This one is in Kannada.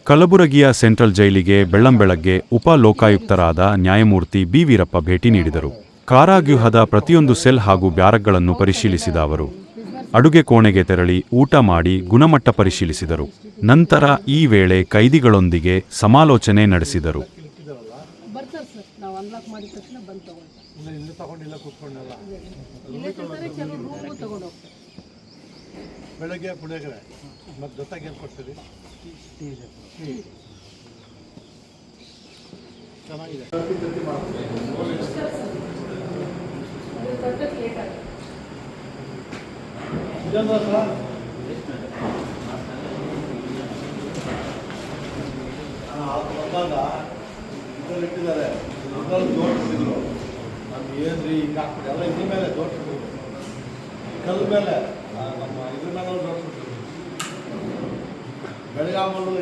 ಕಲಬುರಗಿಯ ಸೆಂಟ್ರಲ್ ಜೈಲಿಗೆ ಬೆಳ್ಳಂಬೆಳಗ್ಗೆ ಉಪ ಲೋಕಾಯುಕ್ತರಾದ ನ್ಯಾಯಮೂರ್ತಿ ಬಿ ವೀರಪ್ಪ ಭೇಟಿ ನೀಡಿದರು. ಕಾರಾಗೃಹದ ಪ್ರತಿಯೊಂದು ಸೆಲ್ ಹಾಗೂ ಬ್ಯಾರಕ್ಗಳನ್ನು ಪರಿಶೀಲಿಸಿದ ಅವರು ಅಡುಗೆ ಕೋಣೆಗೆ ತೆರಳಿ ಊಟ ಮಾಡಿ ಗುಣಮಟ್ಟ ಪರಿಶೀಲಿಸಿದರು. ನಂತರ ಈ ವೇಳೆ ಕೈದಿಗಳೊಂದಿಗೆ ಸಮಾಲೋಚನೆ ನಡೆಸಿದರು. ಬೆಳಗ್ಗೆ ಪುಳಿಯೋಗರೆ ಮತ್ತು ಜೊತೆಗೆ ಏನು ಕೊಡ್ತೀರಿ? ಚೆನ್ನಾಗಿದೆ. ಇದರಲ್ಲಿ ಇಟ್ಟಿದ್ದಾರೆ, ಜೋಡಿಸಿದ್ರು. ನಮ್ಗೆ ಏನ್ರಿ ಹಿಂಗೆ ಹಾಕ್ಬಿಟ್ಟು ಎಲ್ಲ ಇದ್ರ ಮೇಲೆ ಜೋಡಿಸಿದ್ರು, ಕಲ್ಲು ಮೇಲೆ ನಮ್ಮ ಇದ್ರ ಮೇಲೆ ಜೋಡಿಸ್ಬಿಟ್ರು. ಬೆಳಗಾಮಲ್ಲೂ